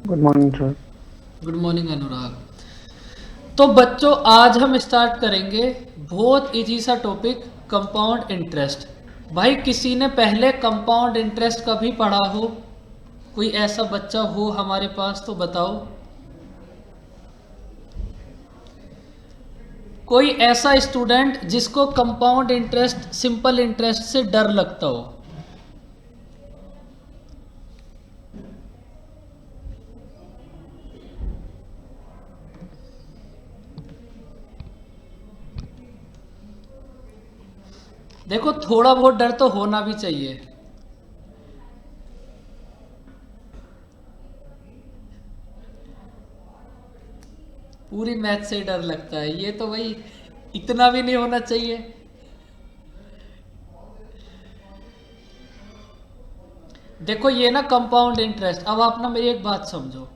Good morning sir. Good morning Anurag. तो बच्चों आज हम स्टार्ट करेंगे बहुत इजी सा टॉपिक, कंपाउंड इंटरेस्ट। भाई किसी ने पहले कंपाउंड इंटरेस्ट कभी पढ़ा हो? कोई ऐसा बच्चा हो हमारे पास तो बताओ। कोई ऐसा स्टूडेंट जिसको कंपाउंड इंटरेस्ट सिंपल इंटरेस्ट से डर लगता हो? देखो थोड़ा बहुत डर तो होना भी चाहिए। पूरी मैथ से डर लगता है ये तो भाई इतना भी नहीं होना चाहिए। देखो ये ना कंपाउंड इंटरेस्ट, अब आप ना मेरी एक बात समझो।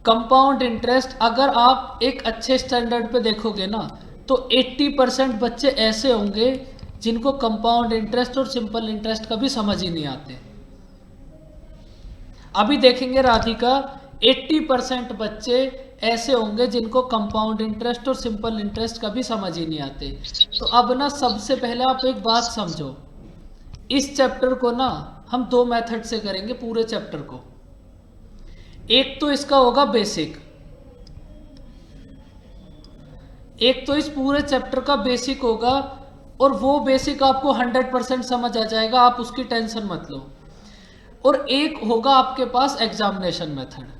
कंपाउंड इंटरेस्ट अगर आप एक अच्छे स्टैंडर्ड पे देखोगे ना तो 80% बच्चे ऐसे होंगे जिनको कंपाउंड इंटरेस्ट और सिंपल इंटरेस्ट कभी समझ ही नहीं आते। अभी देखेंगे राधिका, 80% बच्चे ऐसे होंगे जिनको कंपाउंड इंटरेस्ट और सिंपल इंटरेस्ट कभी समझ ही नहीं आते। तो अब ना सबसे पहले आप एक बात समझो, इस चैप्टर को ना हम दो मेथड से करेंगे पूरे चैप्टर को। एक तो इसका होगा बेसिक, एक तो इस पूरे चैप्टर का बेसिक होगा और वो बेसिक आपको 100% समझ आ जाएगा, आप उसकी टेंशन मत लो। और एक होगा आपके पास एग्जामिनेशन मेथड।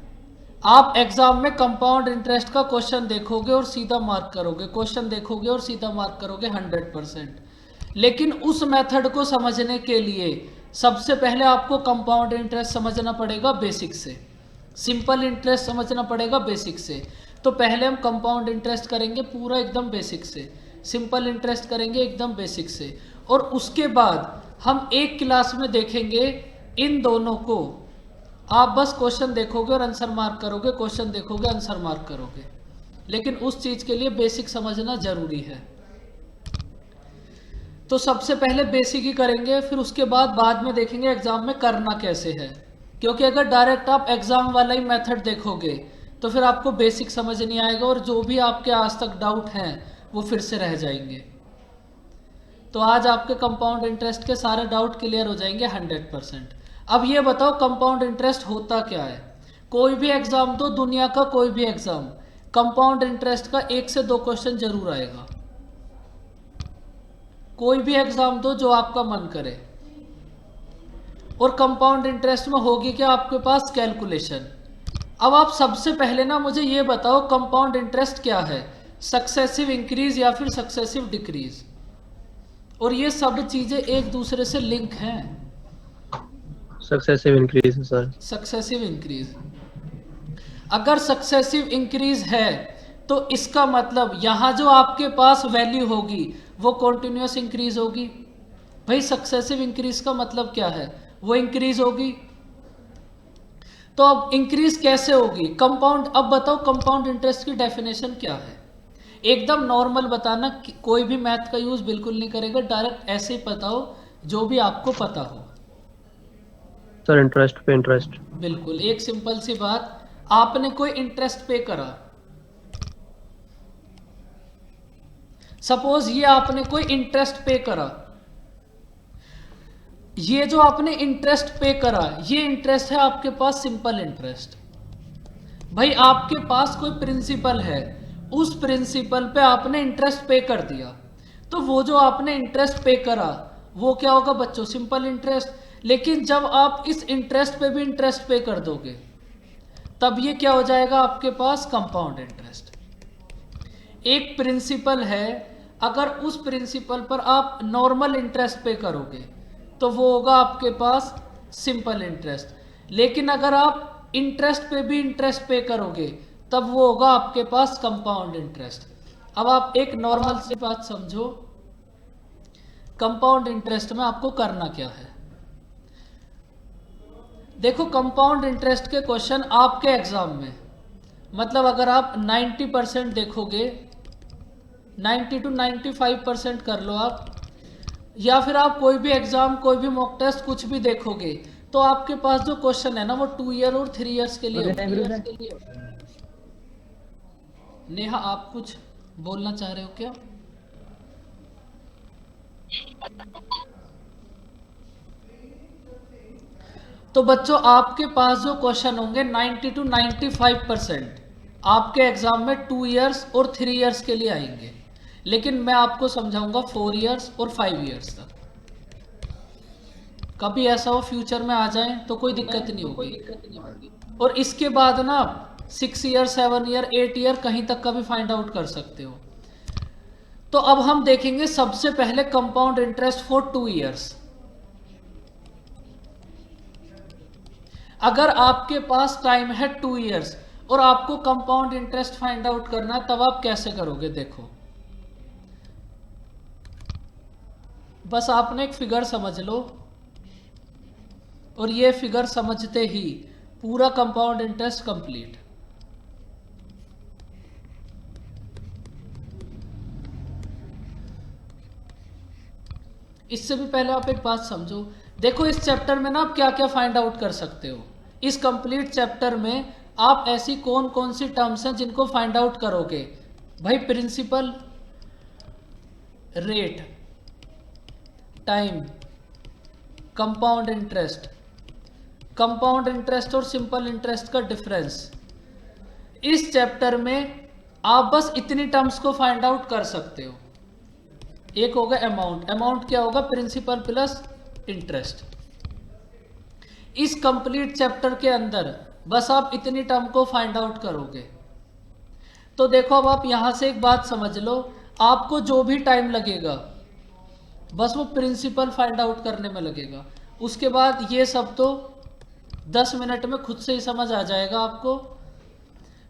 आप एग्जाम में कंपाउंड इंटरेस्ट का क्वेश्चन देखोगे और सीधा मार्क करोगे, क्वेश्चन देखोगे और सीधा मार्क करोगे 100%। लेकिन उस मेथड को समझने के लिए सबसे पहले आपको कंपाउंड इंटरेस्ट समझना पड़ेगा बेसिक से, सिंपल इंटरेस्ट समझना पड़ेगा बेसिक से। तो पहले हम कंपाउंड इंटरेस्ट करेंगे पूरा एकदम बेसिक से, सिंपल इंटरेस्ट करेंगे एकदम बेसिक से, और उसके बाद हम एक क्लास में देखेंगे इन दोनों को। आप बस क्वेश्चन देखोगे और आंसर मार्क करोगे, क्वेश्चन देखोगे आंसर मार्क करोगे, लेकिन उस चीज के लिए बेसिक समझना जरूरी है। तो सबसे पहले बेसिक ही करेंगे, फिर उसके बाद में देखेंगे एग्जाम में करना कैसे है। क्योंकि अगर डायरेक्ट आप एग्जाम वाला ही मेथड देखोगे तो फिर आपको बेसिक समझ नहीं आएगा और जो भी आपके आज तक डाउट हैं वो फिर से रह जाएंगे। तो आज आपके कंपाउंड इंटरेस्ट के सारे डाउट क्लियर हो जाएंगे 100%। अब ये बताओ कंपाउंड इंटरेस्ट होता क्या है? कोई भी एग्जाम दो, दुनिया का कोई भी एग्जाम, कंपाउंड इंटरेस्ट का एक से दो क्वेश्चन जरूर आएगा। कोई भी एग्जाम दो जो आपका मन करे। और कंपाउंड इंटरेस्ट में होगी क्या आपके पास? कैलकुलेशन। अब आप सबसे पहले ना मुझे ये बताओ कंपाउंड इंटरेस्ट क्या है? सक्सेसिव इंक्रीज या फिर सक्सेसिव डिक्रीज? और ये सब चीजें एक दूसरे से लिंक हैं। सक्सेसिव इंक्रीज है सर। Successive increase. अगर सक्सेसिव इंक्रीज है तो इसका मतलब यहां जो आपके पास वैल्यू होगी वो कॉन्टिन्यूस इंक्रीज होगी। भाई सक्सेसिव इंक्रीज का मतलब क्या है? वो इंक्रीज होगी। तो अब इंक्रीज कैसे होगी? कंपाउंड, अब बताओ कंपाउंड इंटरेस्ट की डेफिनेशन क्या है? एकदम नॉर्मल बताना, कोई भी मैथ का यूज बिल्कुल नहीं करेगा, डायरेक्ट ऐसे ही बताओ जो भी आपको पता हो। सर इंटरेस्ट पे इंटरेस्ट। बिल्कुल एक सिंपल सी बात, आपने कोई इंटरेस्ट पे करा, सपोज ये आपने कोई इंटरेस्ट पे करा, ये जो आपने इंटरेस्ट पे करा ये इंटरेस्ट है आपके पास सिंपल इंटरेस्ट। भाई आपके पास कोई प्रिंसिपल है, उस प्रिंसिपल पे आपने इंटरेस्ट पे कर दिया, तो वो जो आपने इंटरेस्ट पे करा वो क्या होगा बच्चों? Simple interest. लेकिन जब आप इस इंटरेस्ट पे भी इंटरेस्ट पे कर दोगे तब ये क्या हो जाएगा आपके पास? Compound interest. एक प्रिंसिपल है, अगर उस प्रिंसिपल पर आप नॉर्मल इंटरेस्ट पे करोगे तो वो होगा आपके पास सिंपल इंटरेस्ट। लेकिन अगर आप इंटरेस्ट पे भी इंटरेस्ट पे करोगे तब वो होगा आपके पास कंपाउंड इंटरेस्ट। अब आप एक नॉर्मल सी बात समझो, कंपाउंड इंटरेस्ट में आपको करना क्या है? देखो कंपाउंड इंटरेस्ट के क्वेश्चन आपके एग्जाम में, मतलब अगर आप 90% देखोगे, 90 to 95% कर लो आप, या फिर आप कोई भी एग्जाम कोई भी मॉक टेस्ट कुछ भी देखोगे, तो आपके पास जो क्वेश्चन है ना वो 2 ईयर और 3 ईयर्स के लिए होगा। नेहा आप कुछ बोलना चाह रहे हो क्या? तो बच्चों आपके पास जो क्वेश्चन होंगे 90 to 95% आपके एग्जाम में 2 ईयर्स और 3 ईयर्स के लिए आएंगे, लेकिन मैं आपको समझाऊंगा 4 ईयर्स और 5 ईयर्स तक। कभी ऐसा हो फ्यूचर में आ जाए तो कोई दिक्कत नहीं होगी। और इसके बाद ना 6 ईयर, 7 ईयर, 8 ईयर कहीं तक का भी फाइंड आउट कर सकते हो। तो अब हम देखेंगे सबसे पहले कंपाउंड इंटरेस्ट फॉर 2 ईयर्स। अगर आपके पास टाइम है 2 ईयर्स और आपको कंपाउंड इंटरेस्ट फाइंड आउट करना है, तब आप कैसे करोगे? देखो, बस आपने एक फिगर समझ लो और ये फिगर समझते ही पूरा कंपाउंड इंटरेस्ट कंप्लीट। इससे भी पहले आप एक बात समझो। देखो इस चैप्टर में ना आप क्या क्या फाइंड आउट कर सकते हो। इस कंप्लीट चैप्टर में आप ऐसी कौन कौन सी टर्म्स हैं जिनको फाइंड आउट करोगे? भाई principal, rate, time, compound interest, compound interest और सिंपल इंटरेस्ट का डिफरेंस। इस चैप्टर में आप बस इतनी टर्म्स को फाइंड आउट कर सकते हो। एक होगा अमाउंट, अमाउंट क्या होगा? Principal plus interest. इस कंप्लीट चैप्टर के अंदर बस आप इतनी टर्म को फाइंड आउट करोगे। तो देखो अब आप यहां से एक बात समझ लो, आपको जो भी टाइम लगेगा बस वो प्रिंसिपल फाइंड आउट करने में लगेगा। उसके बाद ये सब तो 10 मिनट में खुद से ही समझ आ जाएगा आपको।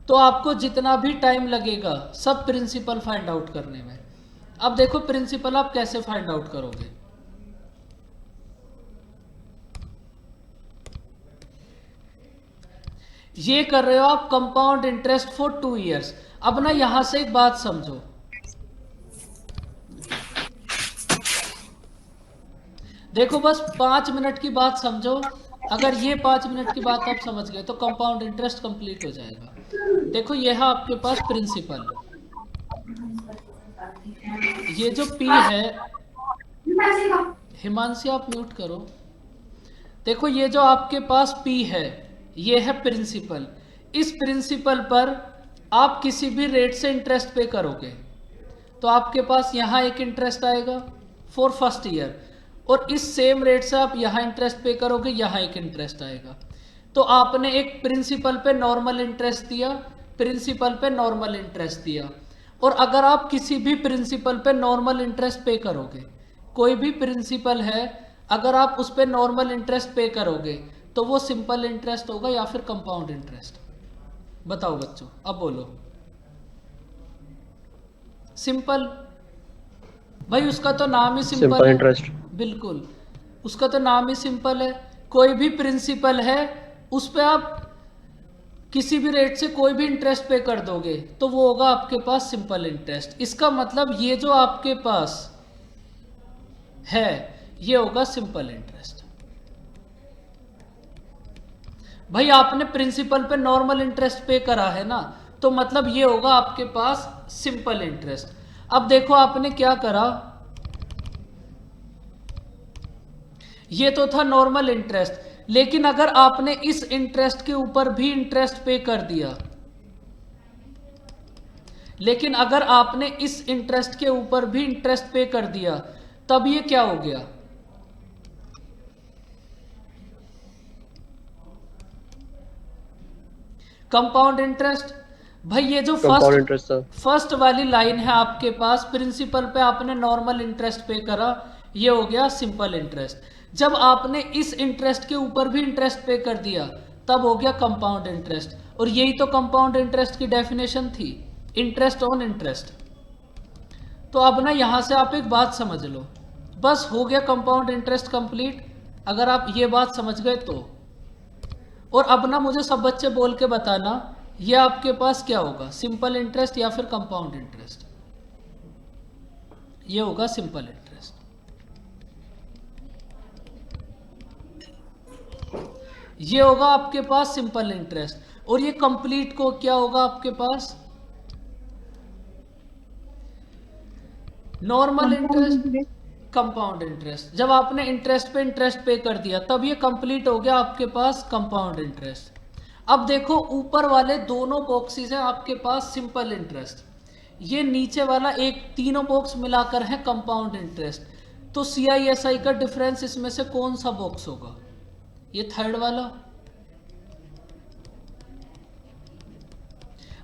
तो आपको जितना भी टाइम लगेगा सब प्रिंसिपल फाइंड आउट करने में। अब देखो प्रिंसिपल आप कैसे फाइंड आउट करोगे। ये कर रहे हो आप कंपाउंड इंटरेस्ट फॉर 2 ईयर्स। अब ना यहां से एक बात समझो, देखो बस 5 मिनट की बात समझो। अगर ये 5 मिनट की बात आप समझ गए तो कंपाउंड इंटरेस्ट कंप्लीट हो जाएगा। देखो ये है आपके पास प्रिंसिपल, ये जो पी है, हिमांशी आप म्यूट करो। देखो ये जो आपके पास पी है ये है प्रिंसिपल। इस प्रिंसिपल पर आप किसी भी रेट से इंटरेस्ट पे करोगे तो आपके पास यहाँ एक इंटरेस्ट आएगा फॉर फर्स्ट ईयर, और इस सेम रेट से आप यहाँ इंटरेस्ट पे करोगे, यहाँ एक इंटरेस्ट आएगा। तो आपने एक प्रिंसिपल पे नॉर्मल इंटरेस्ट दिया, प्रिंसिपल पे नॉर्मल इंटरेस्ट दिया। और अगर आप किसी भी प्रिंसिपल पे नॉर्मल इंटरेस्ट पे करोगे, कोई भी प्रिंसिपल है अगर आप उस पर नॉर्मल इंटरेस्ट पे करोगे तो वो सिंपल इंटरेस्ट होगा या फिर कंपाउंड इंटरेस्ट? बताओ बच्चों, अब बोलो। सिंपल, भाई उसका तो नाम ही सिंपल है। इंटरेस्ट, बिल्कुल, उसका तो नाम ही सिंपल है। कोई भी प्रिंसिपल है उस पर आप किसी भी रेट से कोई भी इंटरेस्ट पे कर दोगे तो वो होगा आपके पास सिंपल इंटरेस्ट। इसका मतलब ये जो आपके पास है ये होगा सिंपल इंटरेस्ट। भाई आपने प्रिंसिपल पे नॉर्मल इंटरेस्ट पे करा है ना, तो मतलब ये होगा आपके पास सिंपल इंटरेस्ट। अब देखो आपने क्या करा, ये तो था नॉर्मल इंटरेस्ट, लेकिन अगर आपने इस इंटरेस्ट के ऊपर भी इंटरेस्ट पे कर दिया, लेकिन अगर आपने इस इंटरेस्ट के ऊपर भी इंटरेस्ट पे कर दिया तब ये क्या हो गया? Compound interest. भाई ये जो फर्स्ट वाली लाइन है आपके पास, प्रिंसिपल पे आपने नॉर्मल इंटरेस्ट पे करा, ये हो गया सिंपल इंटरेस्ट। जब आपने इस इंटरेस्ट के ऊपर भी इंटरेस्ट पे कर दिया तब हो गया कंपाउंड इंटरेस्ट। और यही तो कंपाउंड इंटरेस्ट की डेफिनेशन थी, इंटरेस्ट ऑन इंटरेस्ट। तो अब ना यहां से आप एक बात समझ लो, बस हो गया कंपाउंड इंटरेस्ट कंप्लीट, अगर आप ये बात समझ गए तो। और अब ना मुझे सब बच्चे बोल के बताना ये आपके पास क्या होगा, सिंपल इंटरेस्ट या फिर कंपाउंड इंटरेस्ट? ये होगा सिंपल इंटरेस्ट। ये होगा आपके पास सिंपल इंटरेस्ट। और ये कंप्लीट को क्या होगा आपके पास? Normal interest, compound interest. जब आपने इंटरेस्ट पे इंटरेस्ट पे कर दिया तब ये कंप्लीट हो गया आपके पास कंपाउंड इंटरेस्ट। अब देखो ऊपर वाले दोनों बॉक्सेस हैं आपके पास सिंपल इंटरेस्ट, ये नीचे वाला एक, तीनों बॉक्स मिलाकर है कंपाउंड इंटरेस्ट। तो CISI का डिफरेंस इसमें से कौन सा बॉक्स होगा? ये थर्ड वाला।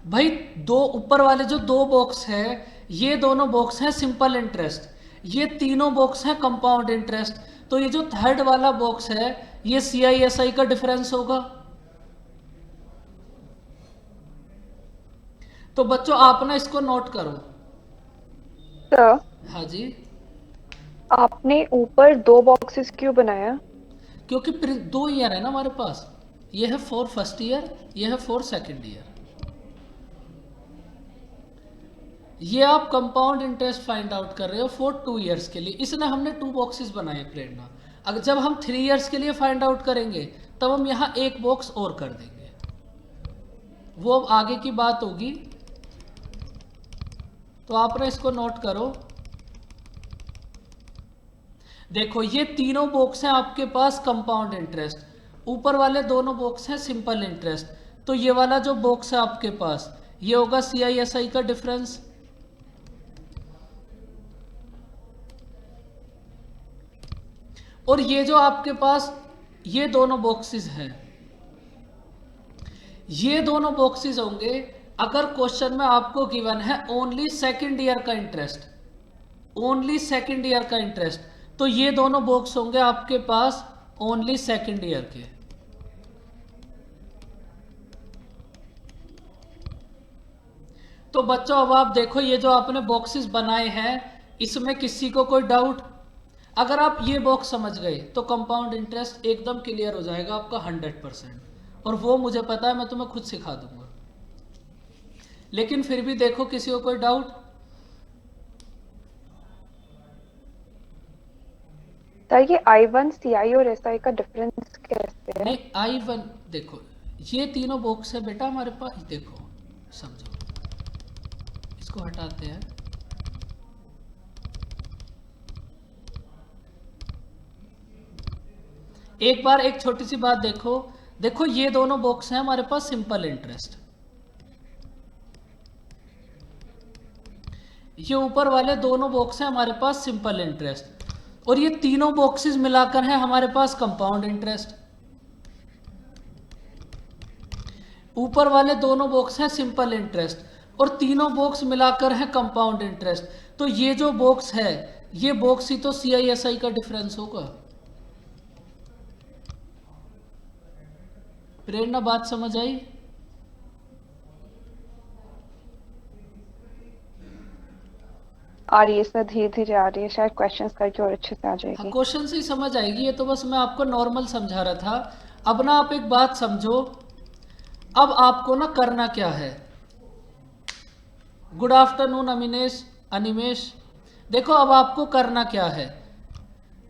भाई दो ऊपर वाले जो दो बॉक्स है ये दोनों बॉक्स हैं सिंपल इंटरेस्ट, ये तीनों बॉक्स हैं कंपाउंड इंटरेस्ट। तो ये जो थर्ड वाला बॉक्स है ये CISI का डिफरेंस होगा। तो बच्चों आप ना इसको नोट करो। सर, हाँ जी, आपने ऊपर 2 बॉक्सेस क्यों बनाया? क्योंकि दो ईयर है ना हमारे पास, ये है फॉर फर्स्ट ईयर, ये है फॉर सेकेंड ईयर। ये आप कंपाउंड इंटरेस्ट फाइंड आउट कर रहे हो फॉर 2 इयर्स के लिए, इसलिए हमने 2 बॉक्सेस बनाए प्रेरणा। अगर जब हम 3 इयर्स के लिए फाइंड आउट करेंगे तब हम यहाँ एक बॉक्स और कर देंगे, वो अब आगे की बात होगी। तो आप ना इसको नोट करो। देखो ये तीनों बॉक्स हैं आपके पास कंपाउंड इंटरेस्ट, ऊपर वाले दोनों बॉक्स हैं सिंपल इंटरेस्ट। तो ये वाला जो बॉक्स है आपके पास ये होगा CISI का डिफरेंस। और ये जो आपके पास ये दोनों बॉक्सेस हैं, ये दोनों बॉक्सेस होंगे अगर क्वेश्चन में आपको गिवन है ओनली सेकेंड ईयर का इंटरेस्ट, ओनली सेकेंड ईयर का इंटरेस्ट। तो ये दोनों बॉक्स होंगे आपके पास ओनली सेकेंड ईयर के। तो बच्चों अब आप देखो ये जो आपने बॉक्सेस बनाए हैं इसमें किसी को कोई डाउट? अगर आप ये बॉक्स समझ गए तो कंपाउंड इंटरेस्ट एकदम क्लियर हो जाएगा आपका 100%, और वो मुझे पता है, मैं तुम्हें खुद सिखा दूंगा। लेकिन फिर भी देखो किसी को कोई डाउट? सर, ये I1, CI और SI का डिफरेंस कैसे है? नहीं, I1 देखो ये तीनों बॉक्स है बेटा हमारे पास, देखो समझो, इसको हटाते हैं। एक बार एक छोटी सी बात देखो, देखो ये दोनों बॉक्स हैं हमारे पास सिंपल इंटरेस्ट, ये ऊपर वाले दोनों बॉक्स हैं हमारे पास सिंपल इंटरेस्ट, और ये तीनों बॉक्सेस मिलाकर हैं हमारे पास कंपाउंड इंटरेस्ट। ऊपर वाले दोनों बॉक्स हैं सिंपल इंटरेस्ट और तीनों बॉक्स मिलाकर हैं कंपाउंड इंटरेस्ट। तो ये जो बॉक्स है ये बॉक्स ही तो CISI का डिफरेंस होगा। प्रेरणा बात समझ आई? आ रही है सर, धीरे धीरे आ रही है, शायद क्वेश्चंस करके और अच्छे से आ हाँ, जाएगी। क्वेश्चन से ही समझ आएगी, ये तो बस मैं आपको नॉर्मल समझा रहा था। अब ना आप एक बात समझो, अब आपको ना करना क्या है। Good afternoon Animesh. देखो अब आपको करना क्या है,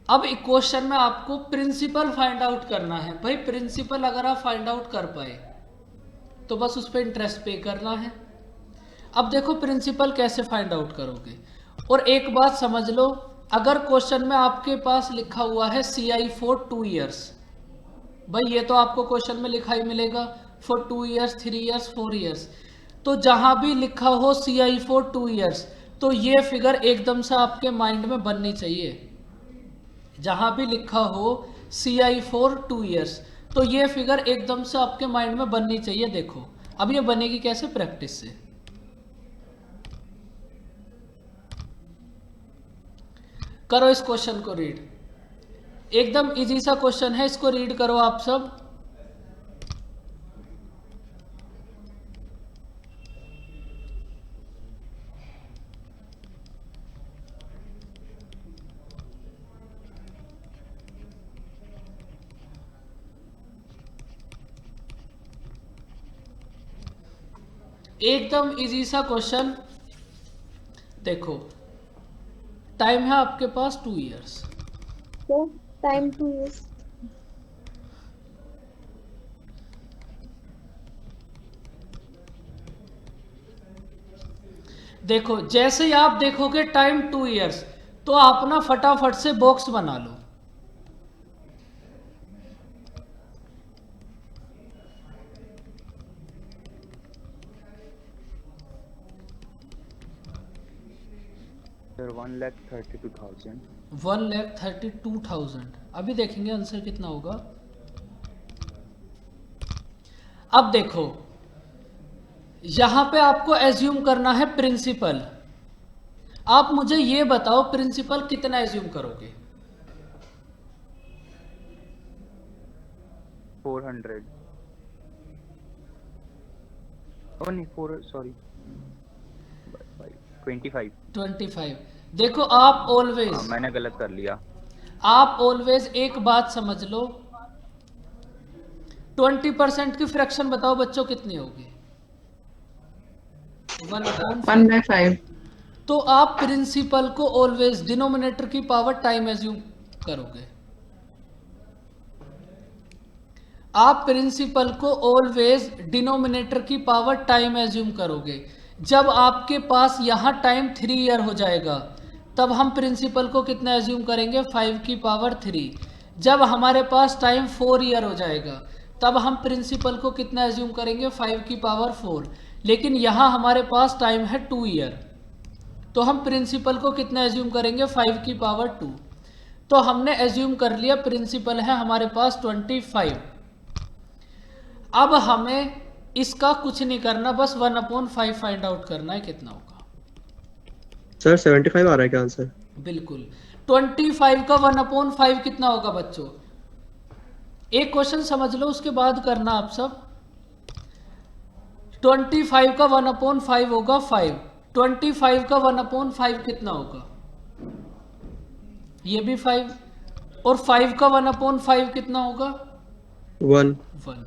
अब एक क्वेश्चन में आपको प्रिंसिपल फाइंड आउट करना है। भाई प्रिंसिपल अगर आप फाइंड आउट कर पाए तो बस उस पर इंटरेस्ट पे करना है। अब देखो प्रिंसिपल कैसे फाइंड आउट करोगे। और एक बात समझ लो, अगर क्वेश्चन में आपके पास लिखा हुआ है CI फॉर 2 इयर्स, भाई ये तो आपको क्वेश्चन में लिखा ही मिलेगा फॉर 2 इयर्स, 3 इयर्स, 4 इयर्स। तो जहां भी लिखा हो CI फॉर 2 इयर्स तो ये फिगर एकदम से आपके माइंड में बननी चाहिए। जहां भी लिखा हो CI फॉर 2 इयर्स तो ये फिगर एकदम से आपके माइंड में बननी चाहिए। देखो अब ये बनेगी कैसे, प्रैक्टिस से। करो इस क्वेश्चन को रीड, एकदम इजी सा क्वेश्चन है, इसको रीड करो आप सब। एकदम इजी सा क्वेश्चन। देखो टाइम है आपके पास 2 years, So, time to use. देखो जैसे ही आप देखोगे टाइम 2 इयर्स, तो आप ना फटाफट से बॉक्स बना लो। सर 1,32,000। 1,32,000। अभी देखेंगे आंसर कितना होगा। अब देखो यहां पे आपको एज्यूम करना है प्रिंसिपल। आप मुझे ये बताओ प्रिंसिपल कितना एज्यूम करोगे? 400। ओ नहीं 4 सॉरी 25। 25। देखो आप ऑलवेज मैंने गलत कर लिया। एक बात समझ लो, 20% की फ्रैक्शन बताओ बच्चों कितनी होगी? 1/5। तो आप प्रिंसिपल को ऑलवेज डिनोमिनेटर की पावर टाइम एज्यूम करोगे। आप प्रिंसिपल को ऑलवेज डिनोमिनेटर की पावर टाइम एज्यूम करोगे। जब आपके पास यहां टाइम 3 ईयर हो जाएगा, तब हम प्रिंसिपल को कितना एज्यूम करेंगे? 5 की पावर 3। जब हमारे पास टाइम 4 ईयर हो जाएगा, तब हम प्रिंसिपल को कितना एज्यूम करेंगे? 5 की पावर 4। लेकिन यहां हमारे पास टाइम है 2 ईयर, तो हम प्रिंसिपल को कितना एज्यूम करेंगे? 5 की पावर 2। तो हमने एज्यूम कर लिया प्रिंसिपल है हमारे पास 25। अब हमें इसका कुछ नहीं करना, बस 1/5 फाइंड आउट करना है कितना होगा। सर 75 आ रहा है क्या आंसर? बिल्कुल। 25 का 1/5 कितना होगा बच्चों? एक क्वेश्चन समझ लो उसके बाद करना आप सब। 25 का 1/5 होगा 5। 25 का 1/5 कितना होगा? ये भी 5। और 5 का 1/5 कितना होगा? 1। 1।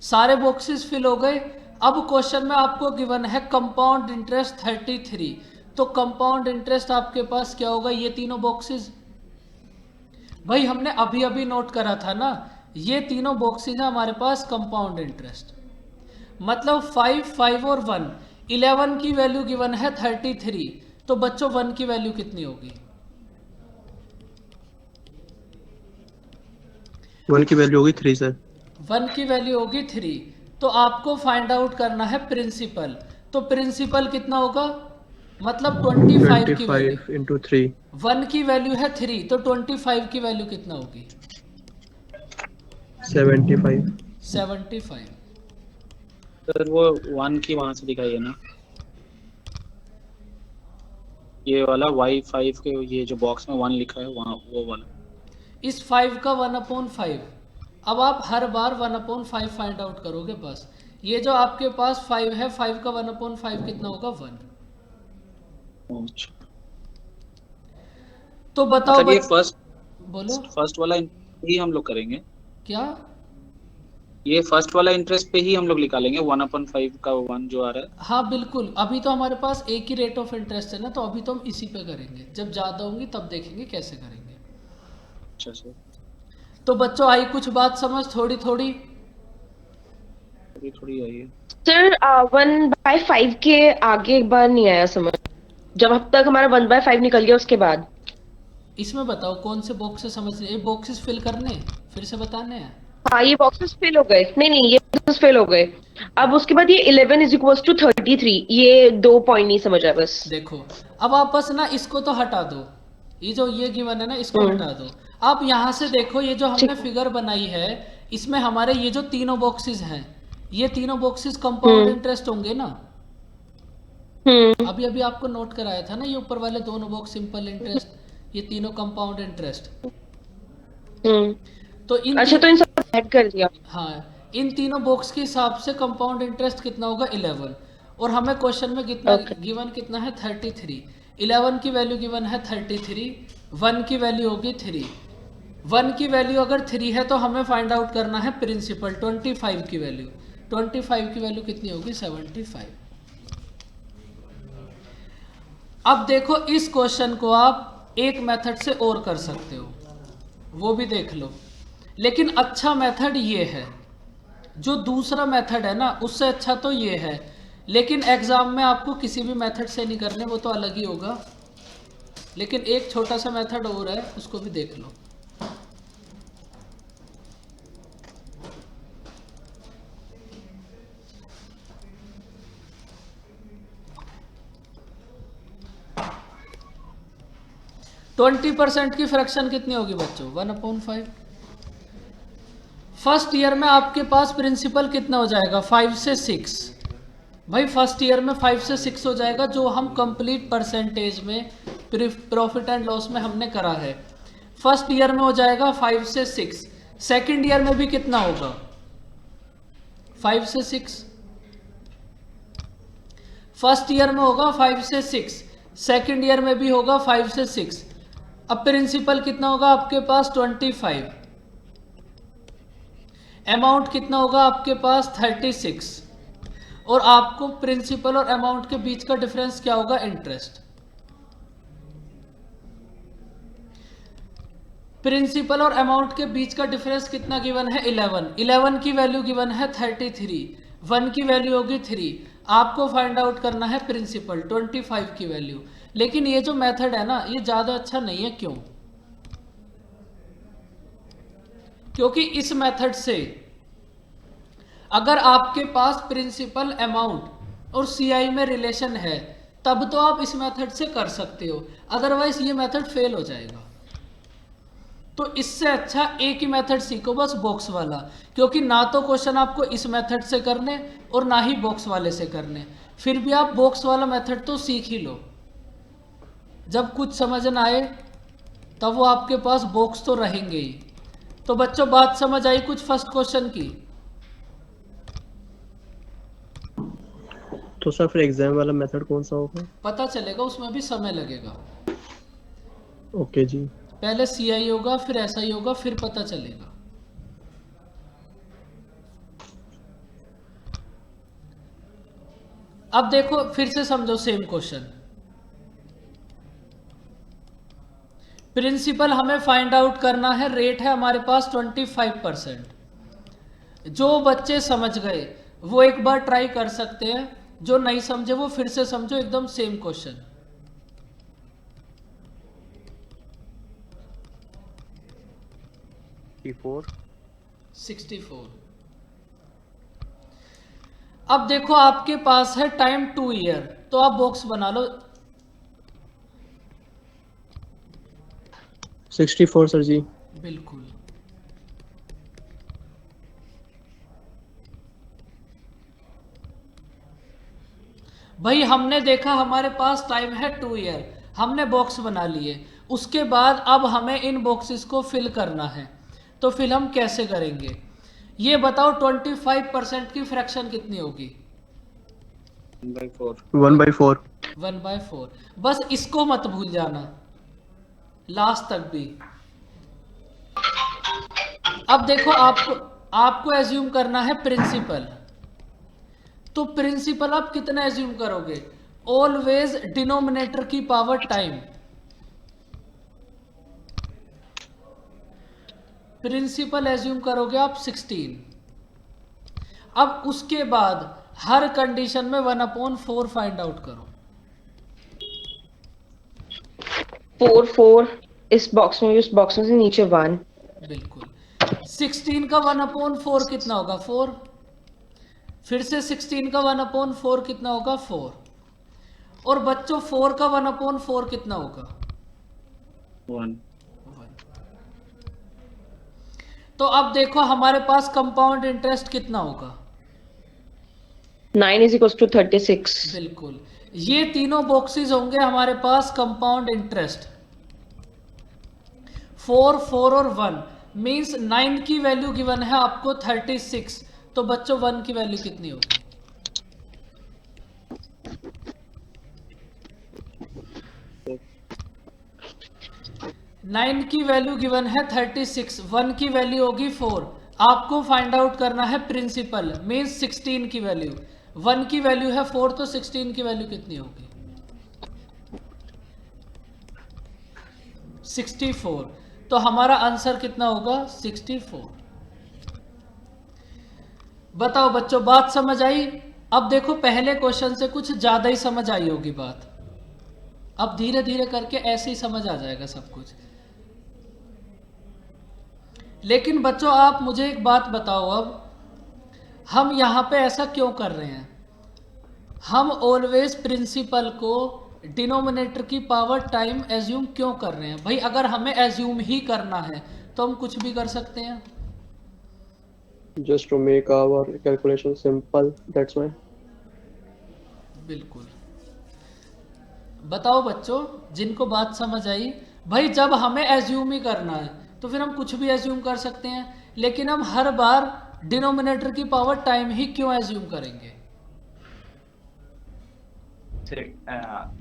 सारे बॉक्सेस फिल हो गए। अब क्वेश्चन में आपको गिवन है कंपाउंड इंटरेस्ट 33। तो कंपाउंड इंटरेस्ट आपके पास क्या होगा? ये तीनों बॉक्सेस भाई हमने अभी अभी नोट करा था ना, ये तीनों बॉक्सेस है हमारे पास कंपाउंड इंटरेस्ट। मतलब 5, 5 और 1, 11 की वैल्यू गिवन है 33। तो बच्चों 1 की वैल्यू कितनी होगी? 1 की वैल्यू होगी 3 सर। 1 की वैल्यू होगी 3। तो आपको फाइंड आउट करना है प्रिंसिपल। तो प्रिंसिपल कितना होगा? मतलब 25 की वैल्यू। 25 इंटू 3। 1 की वैल्यू है 3, तो 25 की वैल्यू कितना होगी? 75। 75। सर वो 1 की वहां से दिखाई है ना, ये वाला Y5 के ये जो बॉक्स में 1 लिखा है वहाँ वो वाला। इस 5 का 1/5। अब आप हर बार 1/5 फाइंड आउट करोगे बस। ये जो आपके पास 5 है, 5 का 1/5 कितना होगा? 1। अच्छा, तो बताओ मतलब ये बोलो फर्स्ट वाला ही हम लोग करेंगे। क्या? ये फर्स्ट वाला इंटरेस्ट पे ही हम लोग निकालेंगे 1/5 का 1 जो आ रहा है। हाँ बिल्कुल। अभी तो हमारे पास एक ही रेट ऑफ इंटरेस्ट है ना, तो अभी तो हम इसी पे करेंगे। जब ज़्यादा होंगी तब देखेंगे कैसे करेंगे। अच्छा सर, तो बच्चों आई कुछ बात समझ? थोड़ी थोड़ी थोड़ी थोड़ी आई है। सर 1/5 के आगे एक बार नहीं आया समझ, जब अब तक हमारा 1/5 निकल गया उसके बाद। इसमें बताओ कौन से बॉक्स से समझ रहे? ये बॉक्सेस फिल करने फिर से बताने हैं। हाँ ये बॉक्सेस फिल हो गए। नहीं ये बॉक्सेस फिल हो गए। अब उसके बाद ये 11 इज इक्वल टू 33, ये 2 पॉइंट नहीं समझ आया बस। देखो अब आप बस ना इसको तो हटा दो, ये जो ये गिवन है ना इसको हटा दो। आप यहाँ से देखो, ये जो हमने फिगर बनाई है इसमें हमारे ये जो तीनों बॉक्सेस हैं, ये तीनों बॉक्सेस कंपाउंड इंटरेस्ट होंगे ना। अभी अभी आपको नोट कराया था ना, ये ऊपर वाले दोनों बॉक्स सिंपल इंटरेस्ट, ये तीनों कंपाउंड इंटरेस्ट। तो इन अच्छा तो इन सब ऐड कर दिया। हाँ, इन तीनों बॉक्स के हिसाब से कंपाउंड इंटरेस्ट कितना होगा? 11। और हमें क्वेश्चन में कितना गिवन कितना है? 33। 11 की वैल्यू गिवन है 33, 1 की वैल्यू होगी 3। 1 की वैल्यू अगर 3 है तो हमें फाइंड आउट करना है प्रिंसिपल 25 की वैल्यू। 25 की वैल्यू कितनी होगी? 75। अब देखो इस क्वेश्चन को आप एक मेथड से और कर सकते हो, वो भी देख लो। लेकिन अच्छा मेथड ये है, जो दूसरा मेथड है ना उससे अच्छा तो ये है। लेकिन एग्जाम में आपको किसी भी मेथड से नहीं करने, वो तो अलग ही होगा। लेकिन एक छोटा सा मेथड और है, उसको भी देख लो। ट्वेंटी % की फ्रैक्शन कितनी होगी बच्चों? 1/5। फर्स्ट ईयर में आपके पास प्रिंसिपल कितना हो जाएगा? 5 से 6। भाई फर्स्ट ईयर में 5 से 6 हो जाएगा, जो हम कंप्लीट परसेंटेज में प्रॉफिट एंड लॉस में हमने करा है। फर्स्ट ईयर में हो जाएगा 5 से 6। सेकंड ईयर में भी कितना होगा? 5 से 6। फर्स्ट ईयर में होगा 5 से 6, सेकंड ईयर में भी होगा 5 से 6। अब प्रिंसिपल कितना होगा आपके पास? 25। अमाउंट कितना होगा आपके पास? 36। और आपको प्रिंसिपल और अमाउंट के बीच का डिफरेंस क्या होगा? इंटरेस्ट। प्रिंसिपल और अमाउंट के बीच का डिफरेंस कितना गिवन है? 11। 11 की वैल्यू गिवन है 33। 1 की वैल्यू होगी 3। आपको फाइंड आउट करना है प्रिंसिपल, 25 की वैल्यू। लेकिन ये जो मेथड है ना, ये ज्यादा अच्छा नहीं है। क्यों? क्योंकि इस मेथड से अगर आपके पास प्रिंसिपल, अमाउंट और सीआई में रिलेशन है, तब तो आप इस मेथड से कर सकते हो, अदरवाइज ये मेथड फेल हो जाएगा। तो इससे अच्छा एक ही मेथड सीखो, बस बॉक्स वाला। क्योंकि ना तो क्वेश्चन आपको इस मेथड से करने और ना ही बॉक्स वाले से करने, फिर भी आप बॉक्स वाला मेथड तो सीख ही लो। जब कुछ समझ ना आए तब वो आपके पास बॉक्स तो रहेंगे ही। तो बच्चों बात समझ आई कुछ फर्स्ट क्वेश्चन की? तो सर फिर एग्जाम वाला मेथड कौन सा होगा? पता चलेगा, उसमें भी समय लगेगा। ओके जी। पहले सीआई होगा, फिर एसआई होगा, फिर पता चलेगा। अब देखो फिर से समझो सेम क्वेश्चन। प्रिंसिपल हमें फाइंड आउट करना है, रेट है हमारे पास 25%। जो बच्चे समझ गए वो एक बार ट्राई कर सकते हैं, जो नहीं समझे वो फिर से समझो, एकदम सेम क्वेश्चन। T4 64। अब देखो आपके पास है टाइम 2 ईयर, तो आप बॉक्स बना लो। 64 सर जी। बिल्कुल। भाई हमने देखा हमारे पास टाइम है 2 ईयर, हमने बॉक्स बना लिए। उसके बाद अब हमें इन बॉक्सेस को फिल करना है, तो फिल हम कैसे करेंगे ये बताओ। 25% की फ्रैक्शन कितनी होगी? 1/4। 1/4। 1/4। बस इसको मत भूल जाना लास्ट तक भी। अब देखो आपको एज्यूम करना है प्रिंसिपल, तो प्रिंसिपल आप कितना एज्यूम करोगे? ऑलवेज डिनोमिनेटर की पावर टाइम। प्रिंसिपल एज्यूम करोगे आप 16। अब उसके बाद हर कंडीशन में 1/4 फाइंड आउट करो। 4 4 इस बॉक्स में, उस बॉक्स में से नीचे 1। बिल्कुल। 16 का 1/4 कितना होगा? 4। फिर से 16 का 1/4 कितना होगा? 4। और बच्चों 4 का 1/4 कितना होगा? 1। तो अब देखो हमारे पास कंपाउंड इंटरेस्ट कितना होगा? 9 = 36। बिल्कुल। ये तीनों बॉक्सेस होंगे हमारे पास कंपाउंड इंटरेस्ट। 4 4 और 1 मींस 9 की वैल्यू गिवन है आपको 36। तो बच्चों 1 की वैल्यू कितनी होगी? 9 की वैल्यू गिवन है 36, 1 की वैल्यू होगी 4। आपको फाइंड आउट करना है प्रिंसिपल, मींस 16 की वैल्यू। 1 की वैल्यू है 4, तो 16 की वैल्यू कितनी होगी? 64। तो हमारा आंसर कितना होगा? 64। बताओ बच्चों बात समझ आई? अब देखो पहले क्वेश्चन से कुछ ज्यादा ही समझ आई होगी बात, अब धीरे धीरे करके ऐसे ही समझ आ जाएगा सब कुछ। लेकिन बच्चों आप मुझे एक बात बताओ, अब हम यहाँ पे ऐसा क्यों कर रहे हैं? हम ऑलवेज प्रिंसिपल को डिनोमिनेटर की पावर टाइम एज्यूम क्यों कर रहे हैं? भाई अगर हमें एज्यूम ही करना है तो हम कुछ भी कर सकते हैं। Just to make our calculation simple, that's why. बिल्कुल। बताओ बच्चों जिनको बात समझ आई, भाई जब हमें एज्यूम ही करना है तो फिर हम कुछ भी एज्यूम कर सकते हैं, लेकिन हम हर बार डिनोमिनेटर की पावर टाइम ही क्यों एज्यूम करेंगे?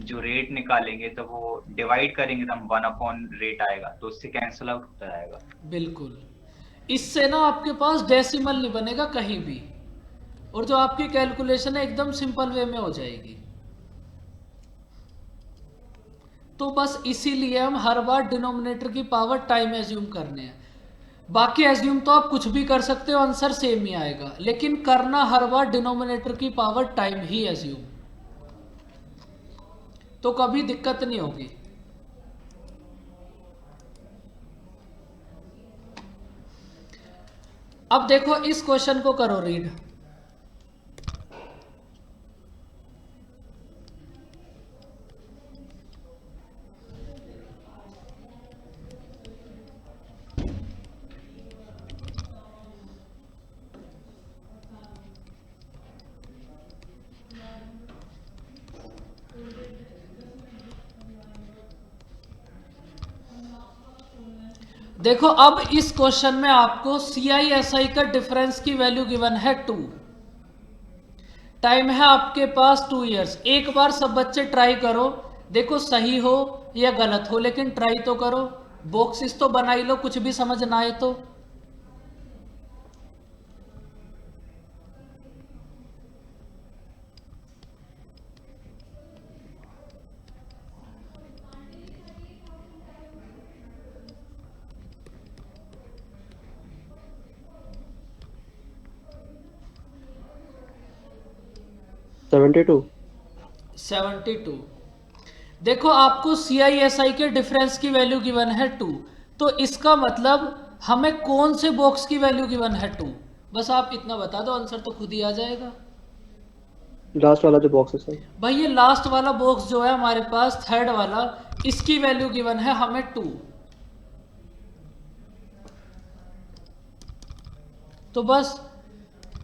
जो रेट निकालेंगे तो वो डिवाइड करेंगे तो हम 1/रेट आएगा, तो उससे कैंसिल आउट होता जाएगा। बिल्कुल, इससे ना आपके पास डेसिमल नहीं बनेगा कहीं भी, और जो आपकी कैलकुलेशन है एकदम सिंपल वे में हो जाएगी। तो बस इसीलिए हम हर बार डिनोमिनेटर की पावर टाइम एज्यूम करने हैं। बाकी एज्यूम तो आप कुछ भी कर सकते हो, आंसर सेम ही आएगा, लेकिन करना हर बार डिनोमिनेटर की पावर टाइम ही एज्यूम, तो कभी दिक्कत नहीं होगी। अब देखो इस क्वेश्चन को करो रीड। देखो अब इस क्वेश्चन में आपको CI/SI का डिफरेंस की वैल्यू गिवन है 2, टाइम है आपके पास 2 इयर्स। एक बार सब बच्चे ट्राई करो, देखो सही हो या गलत हो, लेकिन ट्राई तो करो। बॉक्सेस तो बना ही लो, कुछ भी समझ ना आए तो। $72. 72। देखो आपको CI/SI के डिफरेंस की वैल्यू गिवन है 2, तो इसका मतलब हमें कौन से बॉक्स की वैल्यू गिवन है 2, बस आप इतना बता दो, आंसर तो खुद ही आ जाएगा। लास्ट वाला जो बॉक्स है भाई ये लास्ट वाला बॉक्स जो है हमारे पास, थर्ड वाला, इसकी वैल्यू गिवन है हमें 2। तो बस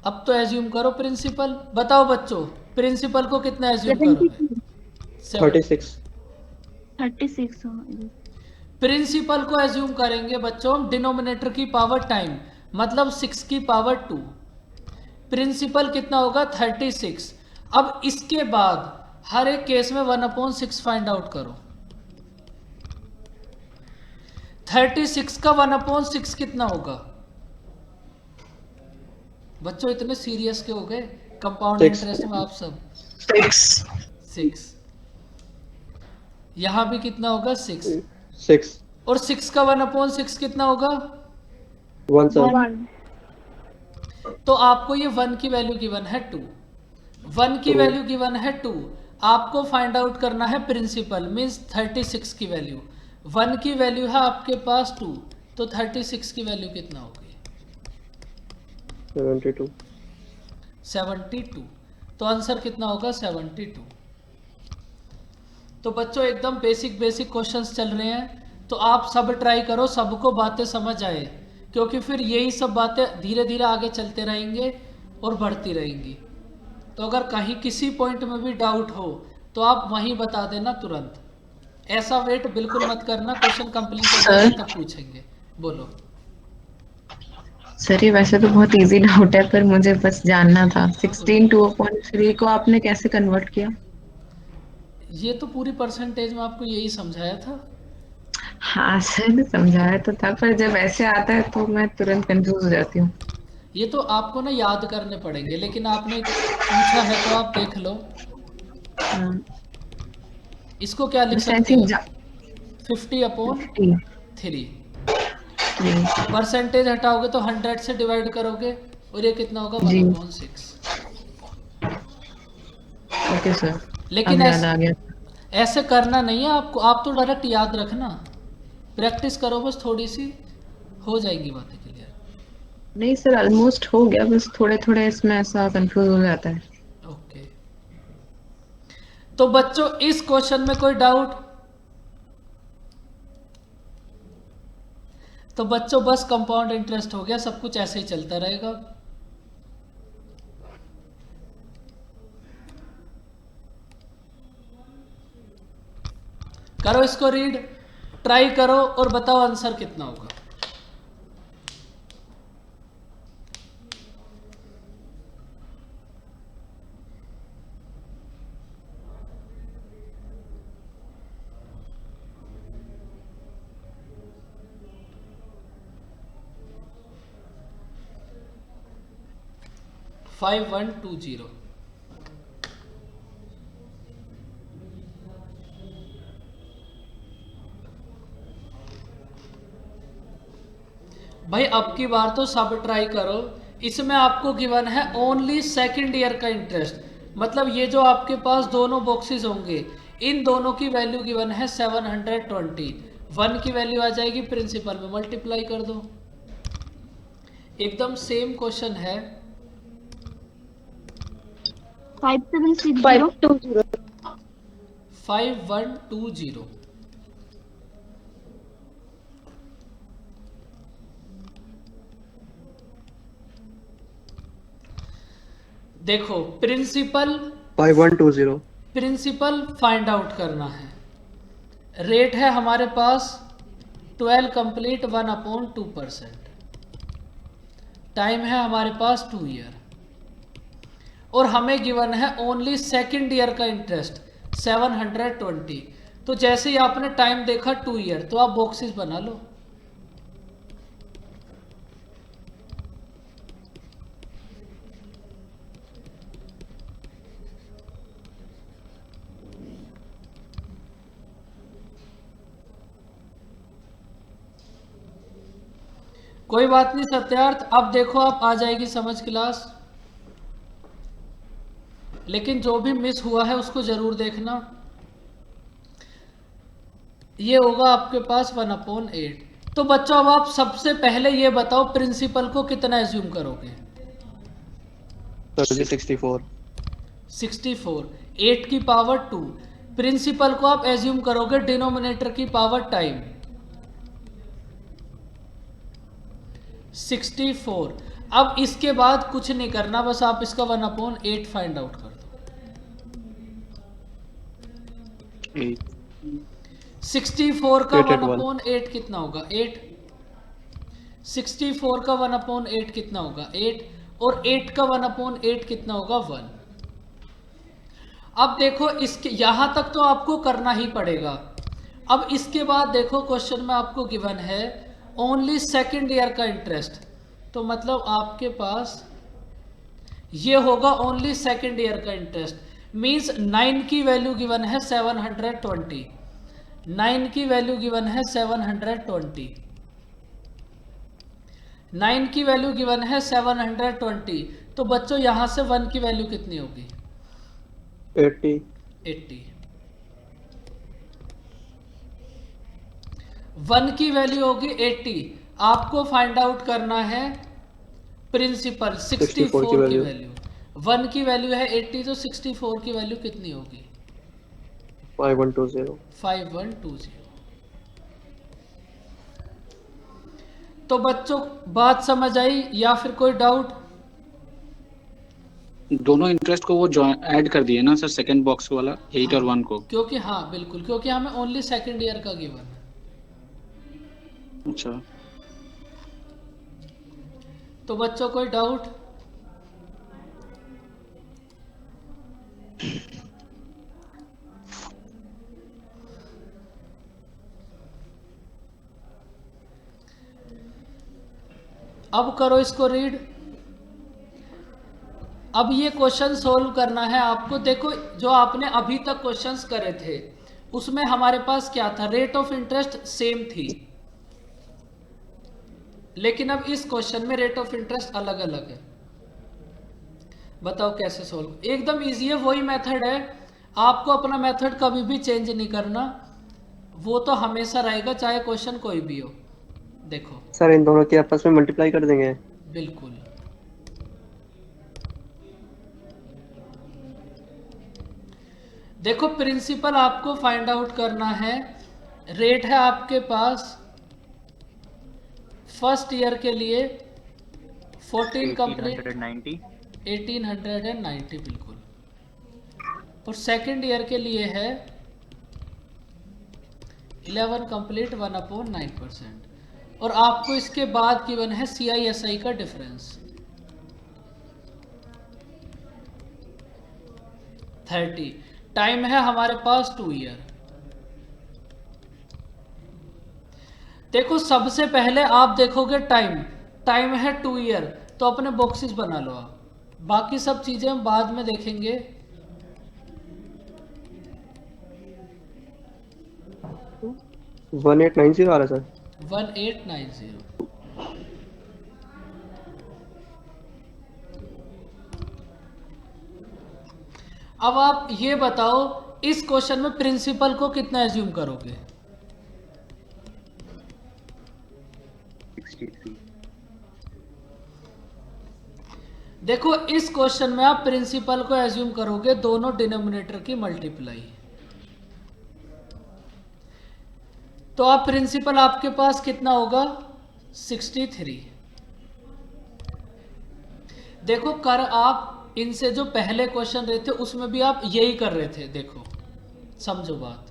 अब तो एज्यूम करो प्रिंसिपल। बताओ बच्चों प्रिंसिपल को कितना एज्यूम करोगे? 36. 36 प्रिंसिपल को एज्यूम करेंगे बच्चों हम डिनोमिनेटर की पावर टाइम, मतलब 6 की पावर 2। प्रिंसिपल कितना होगा? 36। अब इसके बाद हर एक केस में 1/6 फाइंड आउट करो। 36 का 1/6 कितना होगा? बच्चों इतने सीरियस के हो गए कंपाउंड इंटरेस्ट में आप सब? 6। यहां भी कितना होगा? 6। और 6 का 1/6 कितना होगा? 1. तो आपको ये 1 की वैल्यू गिवन है 2। 1 की वैल्यू गिवन है 2, आपको फाइंड आउट करना है प्रिंसिपल, मींस 36 की वैल्यू। 1 की वैल्यू है आपके पास 2, तो 36 की वैल्यू कितना होगी? 72। तो आंसर कितना होगा? 72। तो बच्चों एकदम बेसिक क्वेश्चंस चल रहे हैं, तो आप सब ट्राई करो, सबको बातें समझ आए, क्योंकि फिर यही सब बातें धीरे धीरे आगे चलते रहेंगे और बढ़ती रहेंगी। तो अगर कहीं किसी पॉइंट में भी डाउट हो तो आप वहीं बता देना तुरंत, ऐसा वेट बिल्कुल मत करना, क्वेश्चन कंप्लीट हो जाए तब पूछेंगे। बोलो सर, ये वैसे तो बहुत इजी डाउट है, पर मुझे बस जानना था 16 2/3 को आपने कैसे कन्वर्ट किया? ये तो पूरी परसेंटेज में आपको यही समझाया था। हाँ सर, समझाया तो था, पर जब ऐसे आता है तो मैं तुरंत कंफ्यूज हो जाती हूँ। ये तो आपको ना याद करने पड़ेंगे, लेकिन आपने पूछा है तो आप देख लो। इसको क्या लिख सकते हो? 50/3। परसेंटेज हटाओगे तो 100 से डिवाइड करोगे, और ये कितना होगा? 1/6। ओके सर, लेकिन अब याद आ गया। ऐसे करना नहीं है आपको, आप तो डायरेक्ट याद रखना, प्रैक्टिस करो बस थोड़ी सी, हो जाएंगी बातें क्लियर। नहीं सर, ऑलमोस्ट हो गया, बस थोड़े थोड़े इसमें ऐसा कंफ्यूज हो जाता है। ओके, तो बच्चों इस क्वेश्चन में कोई डाउट? तो बच्चों बस कंपाउंड इंटरेस्ट हो गया, सब कुछ ऐसे ही चलता रहेगा। करो इसको रीड, ट्राई करो और बताओ आंसर कितना होगा। फाइव 5120। भाई अब की बार तो सब ट्राई करो। इसमें आपको गिवन है ओनली सेकंड ईयर का इंटरेस्ट, मतलब ये जो आपके पास दोनों बॉक्सेस होंगे इन दोनों की वैल्यू गिवन है 720। 1 की वैल्यू आ जाएगी प्रिंसिपल में, मल्टीप्लाई कर दो। एकदम सेम क्वेश्चन है। 520 5120। देखो प्रिंसिपल 5120। प्रिंसिपल फाइंड आउट करना है। रेट है हमारे पास 12 कंप्लीट 1/2%। टाइम है हमारे पास 2 ईयर और हमें गिवन है ओनली सेकंड ईयर का इंटरेस्ट 720। तो जैसे ही आपने टाइम देखा 2 ईयर तो आप बॉक्सेस बना लो। कोई बात नहीं सत्यार्थ, अब देखो आप आ जाएगी समझ क्लास, लेकिन जो भी मिस हुआ है उसको जरूर देखना। ये होगा आपके पास 1/8। तो बच्चों अब आप सबसे पहले ये बताओ प्रिंसिपल को कितना एज्यूम करोगे? 64। 64। 8 की पावर 2। प्रिंसिपल को आप एज्यूम करोगे डिनोमिनेटर की पावर टाइम 64। अब इसके बाद कुछ नहीं करना, बस आप इसका 1/8 फाइंड आउट कर दो। 64 का 1/8 कितना होगा? 8। 64 का 1/8 कितना होगा? 8। और 8 का 1/8 कितना होगा? 1। अब देखो इसके यहां तक तो आपको करना ही पड़ेगा। अब इसके बाद देखो क्वेश्चन में आपको गिवन है ओनली सेकंड ईयर का इंटरेस्ट, तो मतलब आपके पास ये होगा ओनली सेकंड ईयर का इंटरेस्ट। मींस 9 की वैल्यू गिवन है 720। 9 की वैल्यू गिवन है 720। 9 की वैल्यू गिवन है 720। तो बच्चों यहां से 1 की वैल्यू कितनी होगी? 80। 80। 1 की वैल्यू होगी 80। आपको फाइंड आउट करना है प्रिंसिपल 64 की वैल्यू। 1 की वैल्यू है 80, तो 64 की वैल्यू कितनी होगी? 5120। 5120। तो बच्चों बात समझ आई या फिर कोई डाउट? दोनों इंटरेस्ट को वो ऐड कर दिए ना सर, सेकंड बॉक्स वाला 8 और 1 को। क्योंकि हाँ बिल्कुल, क्योंकि हमें ओनली सेकंड ईयर का गिवन है। अच्छा, तो बच्चों कोई डाउट? अब करो इसको रीड। अब ये क्वेश्चन सोल्व करना है आपको। देखो जो आपने अभी तक क्वेश्चंस करे थे उसमें हमारे पास क्या था? रेट ऑफ इंटरेस्ट सेम थी, लेकिन अब इस क्वेश्चन में रेट ऑफ इंटरेस्ट अलग अलग है। बताओ कैसे सोल्व, एकदम इजी है, वही मेथड है, आपको अपना मेथड कभी भी चेंज नहीं करना, वो तो हमेशा रहेगा चाहे क्वेश्चन कोई भी हो। देखो सर इन दोनों की आपस में मल्टीप्लाई कर देंगे। बिल्कुल, देखो प्रिंसिपल आपको फाइंड आउट करना है, रेट है आपके पास फर्स्ट ईयर के लिए 14 कंप्लीट 1890 1890 बिल्कुल, और सेकंड ईयर के लिए है 11 कंप्लीट 1/9%, और आपको इसके बाद गिवन है CISI का डिफरेंस 30, टाइम है हमारे पास 2 ईयर। देखो सबसे पहले आप देखोगे टाइम है 2 ईयर, तो अपने बॉक्सेस बना लो आप, बाकी सब चीजें हम बाद में देखेंगे। वन 1890 आ रहा है सर। 1890। अब आप ये बताओ इस क्वेश्चन में प्रिंसिपल को कितना एज्यूम करोगे? 63। देखो इस क्वेश्चन में आप प्रिंसिपल को एज्यूम करोगे दोनों डिनोमिनेटर की मल्टीप्लाई, तो आप प्रिंसिपल आपके पास कितना होगा 63। देखो कर आप इनसे जो पहले क्वेश्चन रहे थे उसमें भी आप यही कर रहे थे, देखो समझो बात।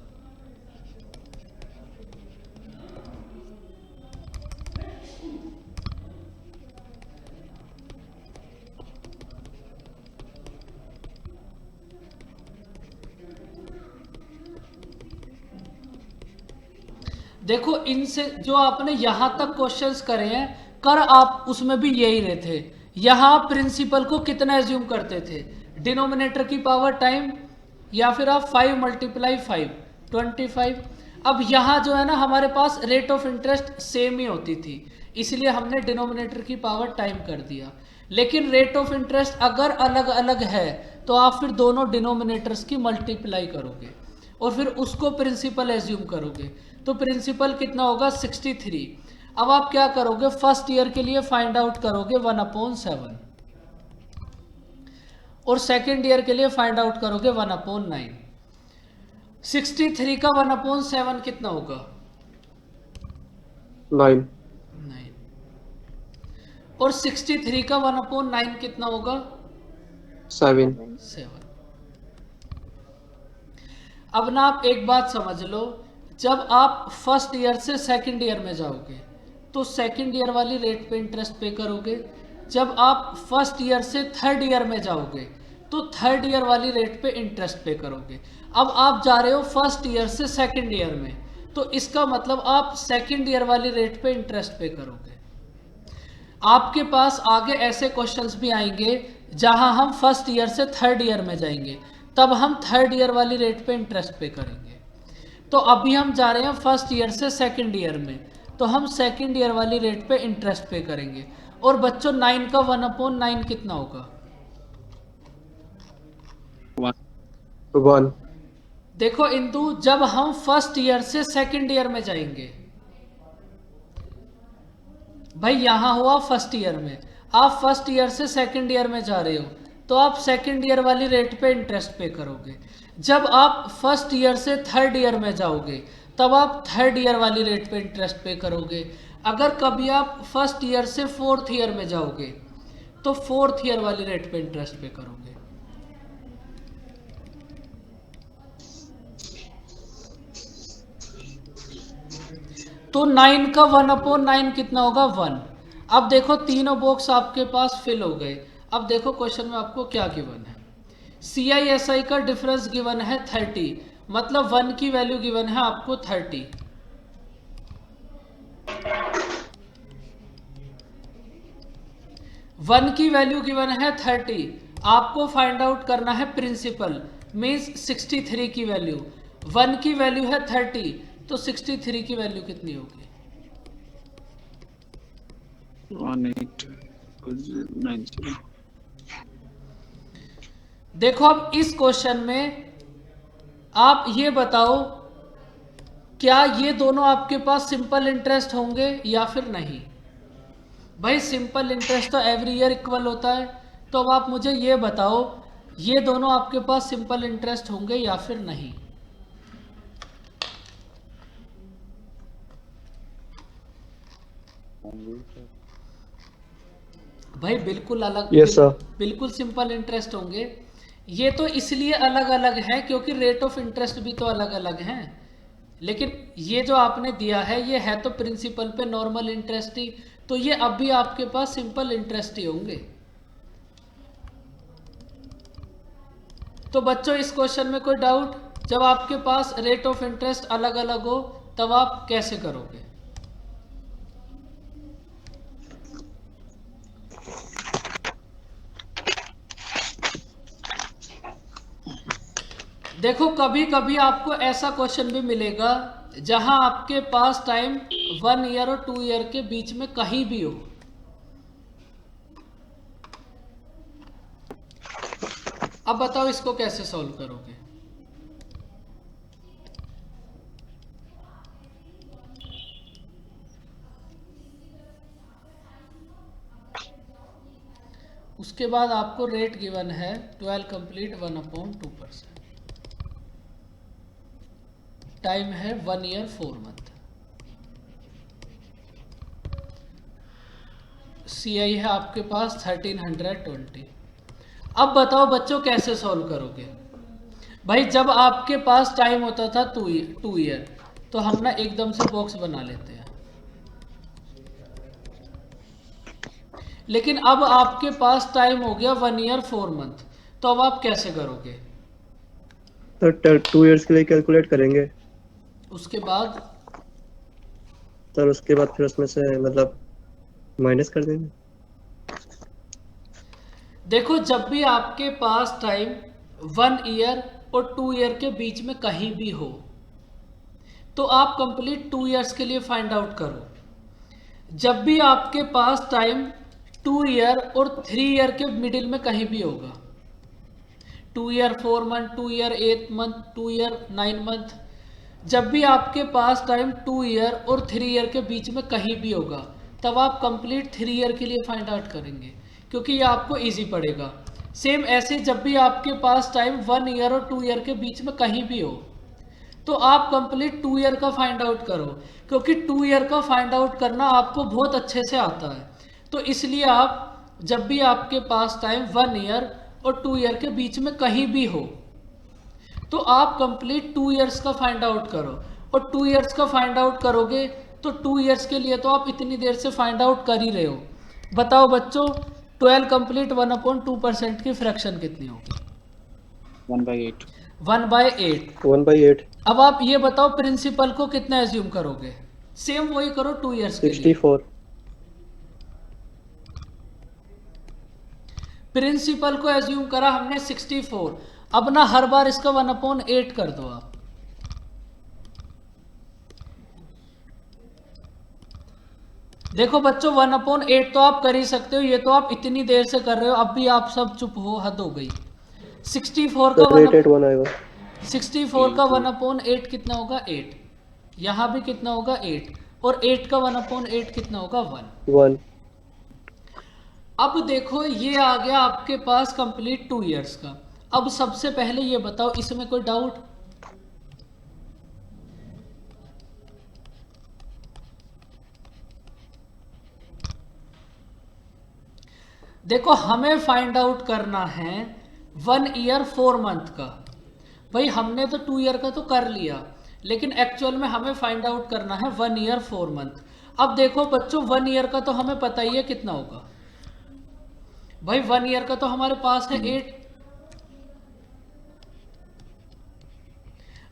देखो इनसे जो आपने यहां तक क्वेश्चंस करे हैं, कर आप उसमें भी यही रहे थे, यहां प्रिंसिपल को कितना एज्यूम करते थे, डिनोमिनेटर की पावर टाइम, या फिर आप 5 × 5 25। अब यहां जो है ना हमारे पास रेट ऑफ इंटरेस्ट सेम ही होती थी, इसलिए हमने डिनोमिनेटर की पावर टाइम कर दिया, लेकिन रेट ऑफ इंटरेस्ट अगर अलग अलग है तो आप फिर दोनों डिनोमिनेटर्स की मल्टीप्लाई करोगे और फिर उसको प्रिंसिपल एज्यूम करोगे, तो प्रिंसिपल कितना होगा 63। अब आप क्या करोगे, फर्स्ट ईयर के लिए फाइंड आउट करोगे 1/7, और सेकेंड ईयर के लिए फाइंड आउट करोगे 1/9। 63 का 1/7 कितना होगा 9। 9, और 63 का 1/9 कितना होगा 7। 7। अब ना आप एक बात समझ लो, जब आप फर्स्ट ईयर से सेकंड ईयर में जाओगे तो सेकंड ईयर वाली रेट पे इंटरेस्ट पे करोगे, जब आप फर्स्ट ईयर से थर्ड ईयर में जाओगे तो थर्ड ईयर वाली रेट पे इंटरेस्ट पे करोगे। अब आप जा रहे हो फर्स्ट ईयर से सेकंड ईयर में, तो इसका मतलब आप सेकंड ईयर वाली रेट पे इंटरेस्ट पे करोगे। आपके पास आगे ऐसे क्वेश्चंस भी आएंगे जहां हम फर्स्ट ईयर से थर्ड ईयर में जाएंगे, तब हम थर्ड ईयर वाली रेट पे इंटरेस्ट पे करेंगे। तो अभी हम जा रहे हैं फर्स्ट ईयर से सेकंड ईयर में, तो हम सेकंड ईयर वाली रेट पे इंटरेस्ट पे करेंगे। और बच्चों 9 का 1/9 कितना होगा 1। देखो इंदु, जब हम फर्स्ट ईयर से सेकंड ईयर में जाएंगे, भाई यहां हुआ फर्स्ट ईयर में, आप फर्स्ट ईयर से सेकंड ईयर में जा रहे हो तो आप सेकंड ईयर वाली रेट पे इंटरेस्ट पे करोगे। जब आप फर्स्ट ईयर से थर्ड ईयर में जाओगे तब आप थर्ड ईयर वाली रेट पे इंटरेस्ट पे करोगे। अगर कभी आप फर्स्ट ईयर से फोर्थ ईयर में जाओगे तो फोर्थ ईयर वाली रेट पे इंटरेस्ट पे करोगे। तो 9 का 1/9 कितना होगा 1। अब देखो तीनों बॉक्स आपके पास फिल हो गए। अब देखो क्वेश्चन में आपको क्या गिवन है, CISI का डिफरेंस गिवन है 30, मतलब 1 की वैल्यू गिवन है आपको 30। वन की वैल्यू गिवन है 30, आपको फाइंड आउट करना है प्रिंसिपल, मीन्स 63 की वैल्यू। 1 की वैल्यू है 30, तो 63 की वैल्यू कितनी होगी 1890। देखो अब इस क्वेश्चन में आप ये बताओ, क्या ये दोनों आपके पास सिंपल इंटरेस्ट होंगे या फिर नहीं? भाई सिंपल इंटरेस्ट तो एवरी ईयर इक्वल होता है, तो अब आप मुझे ये बताओ ये दोनों आपके पास सिंपल इंटरेस्ट होंगे या फिर नहीं? भाई बिल्कुल अलग, Yes, sir. बिल्कुल सिंपल इंटरेस्ट होंगे। ये तो इसलिए अलग अलग है क्योंकि रेट ऑफ इंटरेस्ट भी तो अलग अलग हैं, लेकिन ये जो आपने दिया है ये है तो प्रिंसिपल पे नॉर्मल इंटरेस्ट ही, तो ये अब भी आपके पास सिंपल इंटरेस्ट ही होंगे। तो बच्चों इस क्वेश्चन में कोई डाउट? जब आपके पास रेट ऑफ इंटरेस्ट अलग अलग हो तब आप कैसे करोगे? देखो कभी कभी आपको ऐसा क्वेश्चन भी मिलेगा जहां आपके पास टाइम 1 ईयर और 2 ईयर के बीच में कहीं भी हो। अब बताओ इसको कैसे सॉल्व करोगे? उसके बाद आपको रेट गिवन है 12 कंप्लीट 1/2%। टाइम है 1 ईयर 4 मंथ। CI है आपके पास 1320। अब बताओ बच्चों कैसे सॉल्व करोगे? भाई जब आपके पास टाइम होता था 2 ईयर तो हम ना एकदम से बॉक्स बना लेते हैं, लेकिन अब आपके पास टाइम हो गया 1 ईयर 4 मंथ, तो अब आप कैसे करोगे? तो 2 इयर्स के लिए कैलकुलेट करेंगे, उसके बाद तो उसके बाद फिर उसमें से मतलब माइनस कर देंगे। देखो जब भी आपके पास टाइम 1 ईयर और 2 ईयर के बीच में कहीं भी हो तो आप कंप्लीट 2 इयर्स के लिए फाइंड आउट करो। जब भी आपके पास टाइम 2 ईयर और 3 ईयर के मिडिल में कहीं भी होगा, 2 year 4 month, 2 year 8 month, 2 year 9 month, जब भी आपके पास टाइम 2 ईयर और 3 ईयर के बीच में कहीं भी होगा तब आप कंप्लीट 3 ईयर के लिए फाइंड आउट करेंगे, क्योंकि ये आपको इजी पड़ेगा। सेम ऐसे जब भी आपके पास टाइम 1 ईयर और 2 ईयर के बीच में कहीं भी हो तो आप कंप्लीट 2 ईयर का फाइंड आउट करो, क्योंकि 2 ईयर का फाइंड आउट करना आपको बहुत अच्छे से आता है। तो इसलिए आप जब भी आपके पास टाइम 1 ईयर और 2 ईयर के बीच में कहीं भी हो तो आप कंप्लीट 2 इयर्स का फाइंड आउट करो, और 2 इयर्स का फाइंड आउट करोगे तो 2 इयर्स के लिए तो आप इतनी देर से फाइंड आउट कर ही रहे हो। बताओ बच्चों 12 कंप्लीट 1/2% की फ्रैक्शन कितनी होगी? 1/8। 1/8। 1/8 अब आप ये बताओ प्रिंसिपल को कितना एज्यूम करोगे? सेम वही करो 2 इयर्स के लिए। 64। प्रिंसिपल को एज्यूम करा हमने 64। अब ना हर बार इसका 1/8 कर दो आप। देखो बच्चों 1/8 तो आप कर ही सकते हो, ये तो आप इतनी देर से कर रहे हो, अब भी आप सब चुप हो, हद हो गई। 64 का 881 आएगा। 64 का 1/8 कितना होगा? 8। यहाँ भी कितना होगा? 8। और 8 का 1/8 कितना होगा? 1। अब देखो ये आ गया आपके पास कंप्लीट 2 इयर्स का। अब सबसे पहले ये बताओ इसमें कोई डाउट? देखो हमें फाइंड आउट करना है 1 ईयर 4 मंथ का। भाई हमने तो 2 ईयर का तो कर लिया, लेकिन एक्चुअल में हमें फाइंड आउट करना है 1 ईयर 4 मंथ। अब देखो बच्चों 1 ईयर का तो हमें पता ही है कितना होगा। भाई 1 ईयर का तो हमारे पास है 8।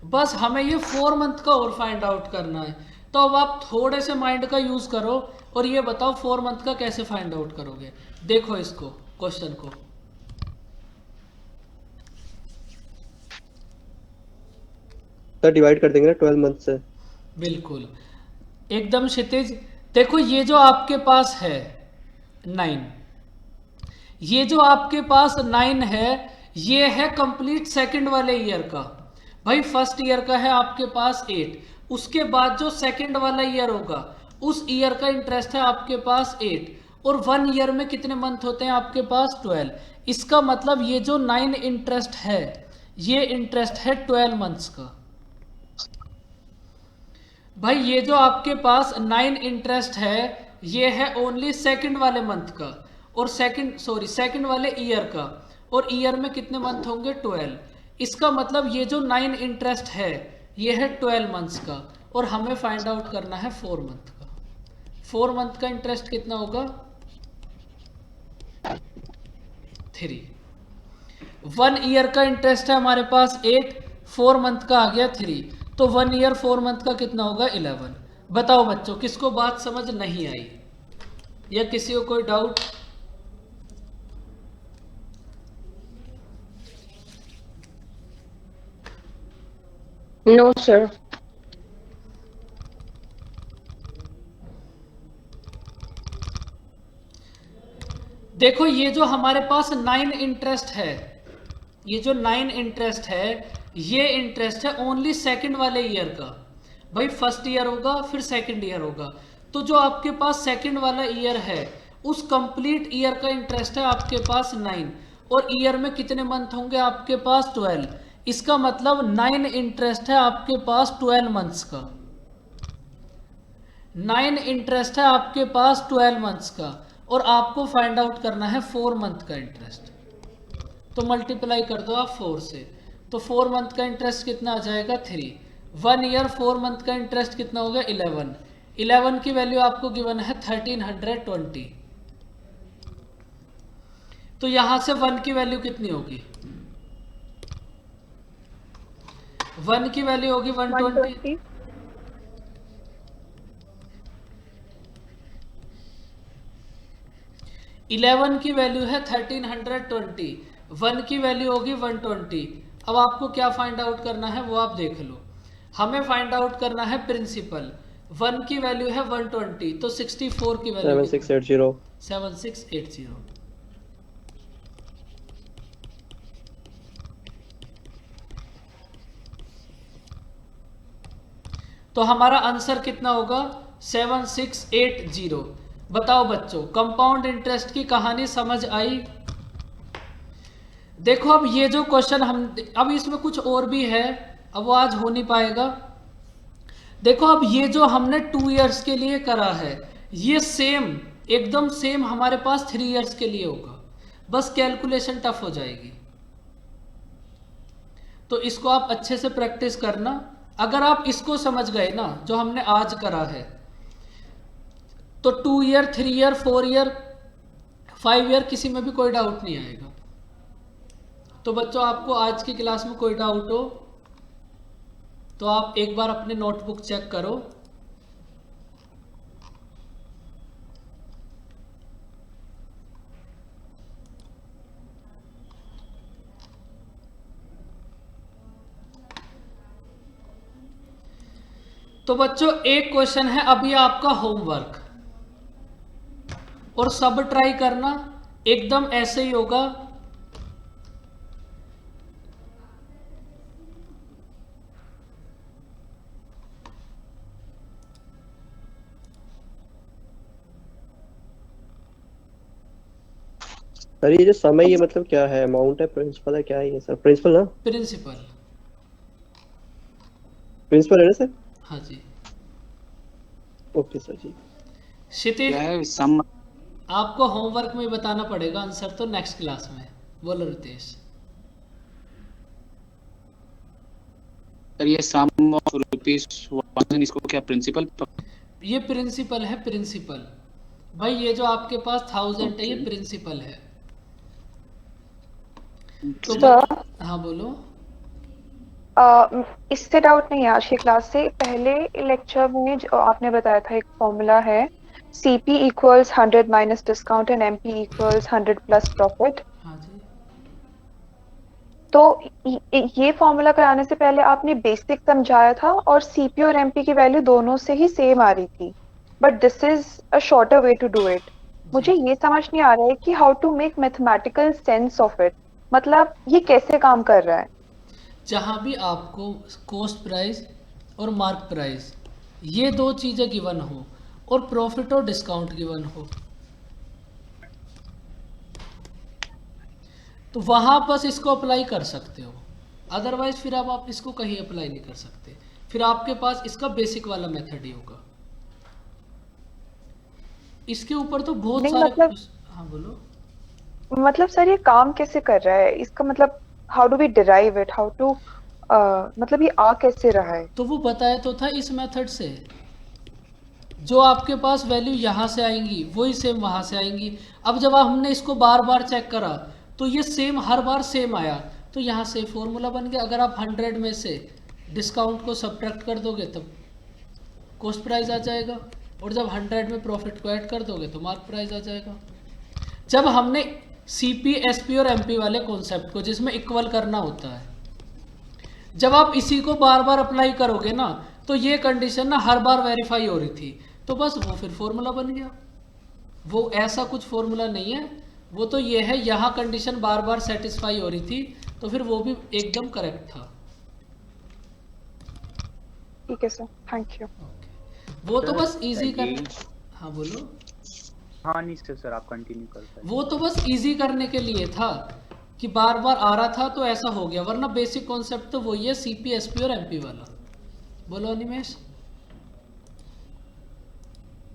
बस हमें ये 4 मंथ का और फाइंड आउट करना है। तो अब आप थोड़े से माइंड का यूज करो और ये बताओ 4 मंथ का कैसे फाइंड आउट करोगे? देखो इसको क्वेश्चन को, तो डिवाइड कर देंगे ना 12 मंथ से। बिल्कुल एकदम क्षितिज। देखो ये जो आपके पास है 9, ये जो आपके पास 9 है ये है कंप्लीट सेकंड वाले ईयर का। भाई फर्स्ट ईयर का है आपके पास 8, उसके बाद जो सेकंड वाला ईयर होगा उस ईयर का इंटरेस्ट है आपके पास 8, और 1 ईयर में कितने मंथ होते हैं आपके पास 12। इसका मतलब ये जो 9 इंटरेस्ट है ये इंटरेस्ट है 12 मंथ्स का। भाई ये जो आपके पास 9 इंटरेस्ट है ये है ओनली सेकंड वाले मंथ का, और सेकंड वाले ईयर का, और ईयर में कितने मंथ होंगे 12। इसका मतलब ये जो 9 इंटरेस्ट है ये है 12 मंथ्स का, और हमें फाइंड आउट करना है 4 मंथ का। 4 मंथ का इंटरेस्ट कितना होगा 3। 1 ईयर का इंटरेस्ट है हमारे पास 8, 4 मंथ का आ गया 3, तो 1 ईयर 4 मंथ का कितना होगा 11। बताओ बच्चों किसको बात समझ नहीं आई या किसी को कोई डाउट? No sir. देखो ये जो हमारे पास 9 इंटरेस्ट है, ये जो 9 इंटरेस्ट है ये इंटरेस्ट है ओनली सेकंड वाले ईयर का। भाई फर्स्ट ईयर होगा फिर सेकंड ईयर होगा, तो जो आपके पास सेकंड वाला ईयर है उस कंप्लीट ईयर का इंटरेस्ट है आपके पास 9, और ईयर में कितने मंथ होंगे आपके पास 12। इसका मतलब 9 इंटरेस्ट है आपके पास 12 मंथ्स का। 9 इंटरेस्ट है आपके पास 12 मंथ्स का, और आपको फाइंड आउट करना है 4 मंथ का इंटरेस्ट। तो मल्टीप्लाई कर दो आप 4 से, तो 4 मंथ का इंटरेस्ट कितना आ जाएगा 3। 1 ईयर 4 मंथ का इंटरेस्ट कितना होगा 11। 11 की वैल्यू आपको गिवन है 1320। तो यहां से 1 की वैल्यू कितनी होगी? 1 की वैल्यू होगी 120। 11 की वैल्यू है 1320, 1 की वैल्यू होगी 120। अब आपको क्या फाइंड आउट करना है वो आप देख लो। हमें फाइंड आउट करना है प्रिंसिपल। 1 की वैल्यू है 120, तो 64 की वैल्यू 7680 7680। तो हमारा आंसर कितना होगा 7680। बताओ बच्चों कंपाउंड इंटरेस्ट की कहानी समझ आई? देखो अब ये जो क्वेश्चन अब इसमें कुछ और भी है, अब वो आज हो नहीं पाएगा। देखो अब ये जो हमने 2 इयर्स के लिए करा है ये एकदम सेम हमारे पास 3 इयर्स के लिए होगा, बस कैलकुलेशन टफ हो जाएगी। तो इसको आप अच्छे से प्रैक्टिस करना। अगर आप इसको समझ गए ना जो हमने आज करा है, तो 2 ईयर 3 ईयर 4 ईयर 5 ईयर किसी में भी कोई डाउट नहीं आएगा। तो बच्चों आपको आज की क्लास में कोई डाउट हो तो आप एक बार अपने नोटबुक चेक करो। तो बच्चों एक क्वेश्चन है अभी आपका होमवर्क, और सब ट्राई करना एकदम ऐसे ही होगा। सर ये जो समय ये मतलब क्या है, अमाउंट है, प्रिंसिपल है, क्या है ये सर? प्रिंसिपल ना? प्रिंसिपल प्रिंसिपल है ना सर? हाँ जी। ओके सर जी। क्षितिज क्या है सम? आपको होमवर्क में बताना पड़ेगा आंसर, तो नेक्स्ट क्लास में। बोलो रितेश। सर ये सम ऑफ ₹1000 इसको क्या प्रिंसिपल? ये प्रिंसिपल है, प्रिंसिपल। भाई ये जो आपके पास 1000 है ये प्रिंसिपल है। तो सर हाँ बोलो। इससे डाउट नहीं है आज की क्लास से। पहले लेक्चर में जो आपने बताया था एक फॉर्मूला है CP equals 100 minus discount and MP equals 100 plus profit। हाँ जी। तो ये फॉर्मूला कराने से पहले आपने बेसिक समझाया था और CP और MP की वैल्यू दोनों से ही सेम आ रही थी, but this is a shorter way to do it. मुझे ये समझ नहीं आ रहा है कि how to make mathematical sense of it. मतलब ये कैसे काम कर रहा है? जहाँ भी आपको कॉस्ट प्राइस और मार्क प्राइस ये दो चीज़ें गिवन हो और प्रॉफिट और डिस्काउंट गिवन हो, तो वहाँ बस इसको अप्लाई कर सकते हो, अदरवाइज फिर अब आप इसको कहीं अप्लाई नहीं कर सकते। फिर आपके पास इसका बेसिक वाला मेथड ही होगा। इसके ऊपर तो बहुत नहीं, सारे मतलब हाँ बोलो। मतलब सर ये काम कैसे कर रहा है? इसका मतलब how do we derive it, how to मतलब ये आ कैसे रहा है? तो वो बताया तो था इस मेथड से, जो आपके पास वैल्यू यहाँ से आएंगी वही सेम वहाँ से आएंगी। अब जब हमने इसको बार बार चेक करा तो ये सेम हर बार सेम आया, तो यहाँ से फॉर्मूला बन गया। अगर आप 100 में से डिस्काउंट को सब्ट्रैक्ट कर दोगे तब कॉस्ट प्राइस आ जाएगा, और जब 100 में प्रॉफिट को ऐड कर दोगे तो मार्क प्राइस आ जाएगा। जब हमने सीपी, एसपी और एमपी वाले कॉन्सेप्ट को, जिसमें इक्वल करना होता है, जब आप इसी को बार बार अप्लाई करोगे ना, तो ये कंडीशन ना हर बार वेरीफाई हो रही थी, तो बस वो फिर फॉर्मूला बन गया। वो ऐसा कुछ फॉर्मूला नहीं है, वो तो ये है यहाँ कंडीशन बार बार सेटिस्फाई हो रही थी, तो फिर वो भी एकदम करेक्ट था। ठीक है सर, थैंक यू। वो तो बस इजी ये- कर, हाँ बोलो। हाँ नहीं सर, आप कंटिन्यू कर सकते। वो तो बस इजी करने के लिए था कि बार बार आ रहा था तो ऐसा हो गया, वरना बेसिक कॉन्सेप्ट तो वही है, सीपी, एसपी और एमपी वाला। बोलो अनिमेश।